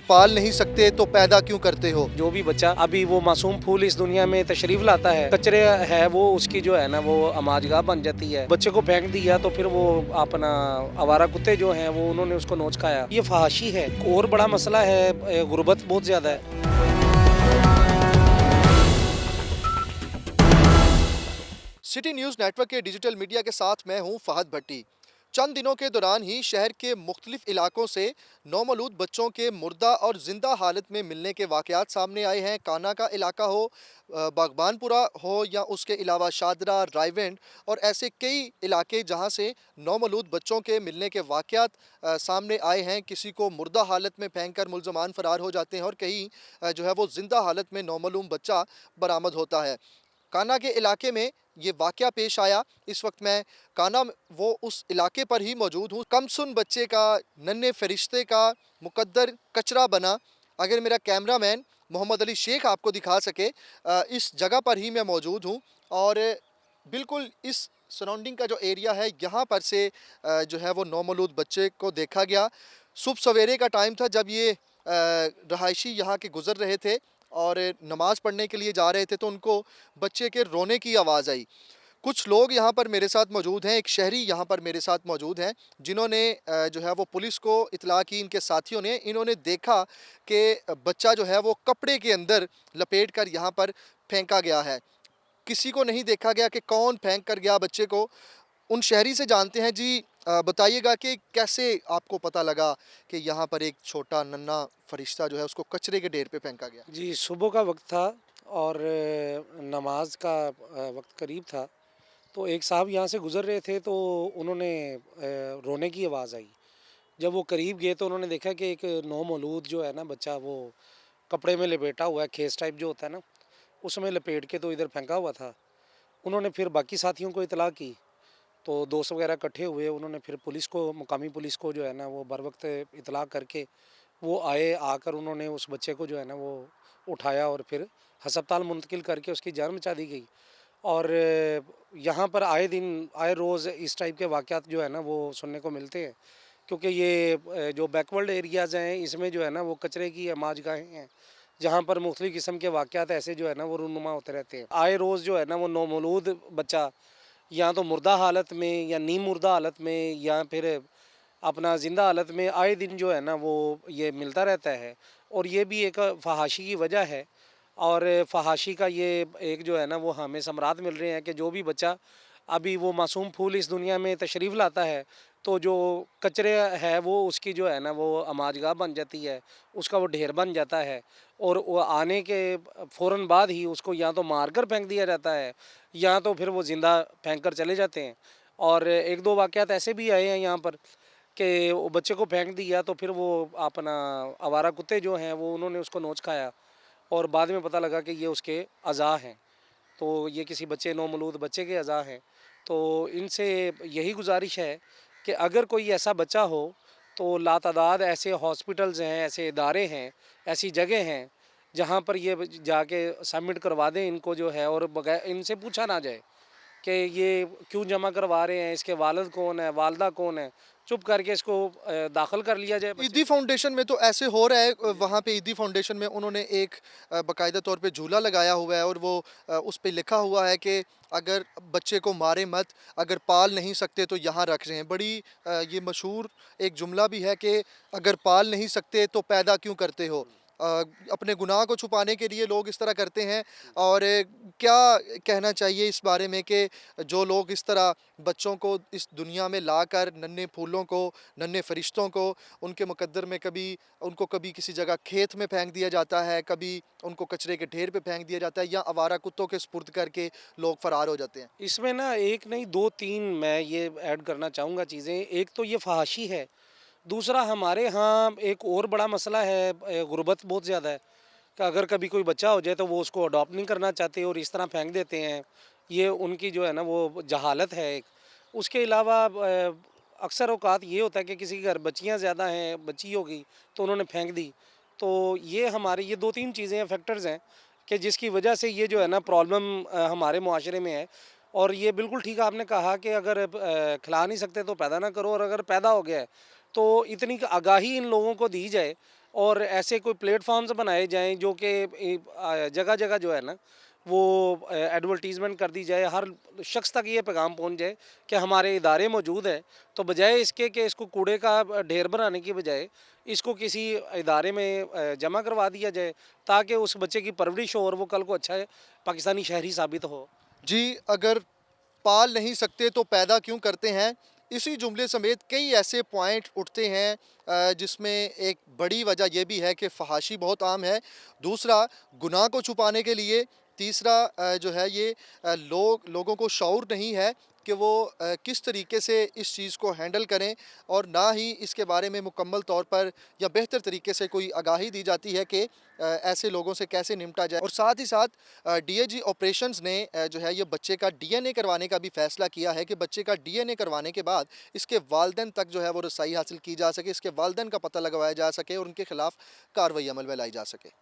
पाल नहीं सकते तो पैदा क्यों करते हो। जो भी बच्चा अभी वो मासूम फूल इस दुनिया में तशरीफ लाता है, कचरे है वो उसकी जो है ना वो अमाजगाह बन जाती है। बच्चे को फेंक दिया तो फिर वो अपना आवारा कुत्ते जो हैं वो उन्होंने उसको नोच खाया। ये फहाशी है। और बड़ा मसला है, गुर्बत बहुत ज्यादा है। सिटी न्यूज़ नेटवर्क के डिजिटल मीडिया के साथ मैं हूं फहद भट्टी। चंद दिनों के दौरान ही शहर के मुख्तलिफ इलाकों से नौमौलूद बच्चों के मुर्दा और जिंदा हालत में मिलने के वाकयात सामने आए हैं। काना का इलाका हो, बागबानपुरा हो या उसके अलावा शादरा, रायवेंड और ऐसे कई इलाके जहां से नौमौलूद बच्चों के मिलने के वाकयात सामने आए हैं। किसी को मुर्दा हालत में फेंक कर मुलजमान फरार हो जाते हैं और कहीं जो है वो जिंदा हालत में नौमालूम बच्चा बरामद होता है। काना के इलाके में ये वाकया पेश आया। इस वक्त मैं वो उस इलाके पर ही मौजूद हूँ। कमसुन बच्चे का, नन्हे फरिश्ते का मुकद्दर कचरा बना। अगर मेरा कैमरामैन मोहम्मद अली शेख आपको दिखा सके, इस जगह पर ही मैं मौजूद हूँ और बिल्कुल इस सराउंडिंग का जो एरिया है यहाँ पर से जो है वो नौमौलूद बच्चे को देखा गया। सुबह सवेरे का टाइम था जब ये रहायशी यहाँ के गुजर रहे थे और नमाज़ पढ़ने के लिए जा रहे थे तो उनको बच्चे के रोने की आवाज़ आई। कुछ लोग यहाँ पर मेरे साथ मौजूद हैं, एक शहरी यहाँ पर मेरे साथ मौजूद हैं जिन्होंने जो है वो पुलिस को इत्तला की। इनके साथियों ने, इन्होंने देखा कि बच्चा जो है वो कपड़े के अंदर लपेट कर यहाँ पर फेंका गया है। किसी को नहीं देखा गया कि कौन फेंक कर गया बच्चे को। उन शहरी से जानते हैं। जी बताइएगा कि कैसे आपको पता लगा कि यहाँ पर एक छोटा नन्हा फरिश्ता जो है उसको कचरे के ढेर पे फेंका गया। जी, सुबह का वक्त था और नमाज का वक्त करीब था। तो एक साहब यहाँ से गुजर रहे थे तो उन्होंने रोने की आवाज़ आई। जब वो करीब गए तो उन्होंने देखा कि एक नौमौलूद जो है ना बच्चा, वो कपड़े में लपेटा हुआ है, खेस टाइप जो होता है ना, उसमें लपेट के तो इधर फेंका हुआ था। उन्होंने फिर बाकी साथियों को इतला की तो दोस्त वगैरह इकट्ठे हुए। उन्होंने फिर पुलिस को, मुकामी पुलिस को जो है ना वो बर वक्त इतला करके वो आए। आकर उन्होंने उस बच्चे को जो है ना वो उठाया और फिर हस्पताल मुंतकिल करके उसकी जान बचा दी गई। और यहाँ पर आए दिन, आए रोज़ इस टाइप के वाक़यात जो है ना वो सुनने को मिलते हैं, क्योंकि ये जो बैकवर्ड एरियाज़ हैं इसमें जो है ना वो कचरे की अमाजगाहें हैं, जहाँ पर मुख्तलिफ़ किस्म के वाक़यात ऐसे जो है ना वो रूनुमा होते रहते हैं। आए रोज़ जो है ना वो नौमौलूद बच्चा या तो मुर्दा हालत में या नीम मुर्दा हालत में या फिर अपना ज़िंदा हालत में आए दिन जो है ना वो ये मिलता रहता है। और ये भी एक फहाशी की वजह है। और फहाशी का ये एक जो है ना वो हमें समरात मिल रहे हैं कि जो भी बच्चा अभी वो मासूम फूल इस दुनिया में तशरीफ़ लाता है तो जो कचरे है वो उसकी जो है ना वो अमाजगाह बन जाती है, उसका वो ढेर बन जाता है। और वो आने के फ़ौरन बाद ही उसको या तो मार कर फेंक दिया जाता है या तो फिर वो ज़िंदा फेंक कर चले जाते हैं। और एक दो वाक़यात ऐसे भी आए हैं यहाँ पर कि वो बच्चे को फेंक दिया तो फिर वो अपना आवारा कुत्ते जो हैं वो उन्होंने उसको नोच खाया और बाद में पता लगा कि ये उसके अज़ा हैं। तो ये किसी बच्चे, नौमौलूद बच्चे के अज़ा हैं। तो इनसे यही गुजारिश है कि अगर कोई ऐसा बच्चा हो तो लातादाद ऐसे हॉस्पिटल्स हैं, ऐसे इदारे हैं, ऐसी जगह हैं जहाँ पर ये जाके सबमिट करवा दें इनको जो है, और बगैर इनसे पूछा ना जाए कि ये क्यों जमा करवा रहे हैं, इसके वालिद कौन है, वालदा कौन है, चुप करके इसको दाखिल कर लिया जाए बच्चे ईदी को। फाउंडेशन में तो ऐसे हो रहा है। वहाँ पे ईदी फाउंडेशन में उन्होंने एक बाकायदा तौर पे झूला लगाया हुआ है और वो उस पे लिखा हुआ है कि अगर बच्चे को मारे मत, अगर पाल नहीं सकते तो यहाँ रख रहे हैं। बड़ी ये मशहूर एक जुमला भी है कि अगर पाल नहीं सकते तो पैदा क्यों करते हो। अपने गुनाह को छुपाने के लिए लोग इस तरह करते हैं। और क्या कहना चाहिए इस बारे में कि जो लोग इस तरह बच्चों को इस दुनिया में लाकर, नन्हे फूलों को, नन्हे फरिश्तों को, उनके मुकद्दर में कभी किसी जगह खेत में फेंक दिया जाता है, कभी उनको कचरे के ढेर पे फेंक दिया जाता है या आवारा कुत्तों के सुपुर्द करके लोग फरार हो जाते हैं। इसमें ना एक नहीं दो तीन मैं ये ऐड करना चाहूँगा चीज़ें। एक तो ये फहाशी है, दूसरा हमारे यहाँ एक और बड़ा मसला है, गुर्बत बहुत ज़्यादा है कि अगर कभी कोई बच्चा हो जाए तो वो उसको अडॉप्ट नहीं करना चाहते और इस तरह फेंक देते हैं। ये उनकी जो है ना वो जहालत है एक। उसके अलावा अक्सर औकात ये होता है कि किसी के घर बच्चियाँ ज़्यादा हैं, बच्ची होगी तो उन्होंने फेंक दी। तो ये हमारी ये दो तीन चीज़ें हैं, फैक्टर्स हैं कि जिसकी वजह से ये जो है ना प्रॉब्लम हमारे मुआशरे में है। और ये बिल्कुल ठीक आपने कहा कि अगर खिला नहीं सकते तो पैदा ना करो, और अगर पैदा हो गया है तो इतनी आगाही इन लोगों को दी जाए और ऐसे कोई प्लेटफॉर्म्स बनाए जाएं जो कि जगह जगह जो है ना वो एडवर्टीज़मेंट कर दी जाए, हर शख्स तक ये पैगाम पहुंच जाए कि हमारे इदारे मौजूद हैं। तो बजाय इसके कि इसको कूड़े का ढेर बनाने की बजाय इसको किसी इदारे में जमा करवा दिया जाए, ताकि उस बच्चे की परवरिश हो और वो कल को अच्छा पाकिस्तानी शहरी साबित हो। जी, अगर पाल नहीं सकते तो पैदा क्यों करते हैं? इसी जुमले समेत कई ऐसे पॉइंट उठते हैं जिसमें एक बड़ी वजह ये भी है कि फ़हाशी बहुत आम है। दूसरा, गुनाह को छुपाने के लिए। तीसरा जो है ये लोगों को शऊर नहीं है कि वो किस तरीके से इस चीज़ को हैंडल करें, और ना ही इसके बारे में मुकम्मल तौर पर या बेहतर तरीके से कोई आगाही दी जाती है कि ऐसे लोगों से कैसे निपटा जाए। और साथ ही साथ डीएजी ऑपरेशंस ने जो है ये बच्चे का डीएनए करवाने का भी फैसला किया है कि बच्चे का डीएनए करवाने के बाद इसके वालिदैन तक जो है वो रसाई हासिल की जा सके, इसके वालिदैन का पता लगवाया जा सके और उनके खिलाफ कार्रवाई अमल में लाई जा सके।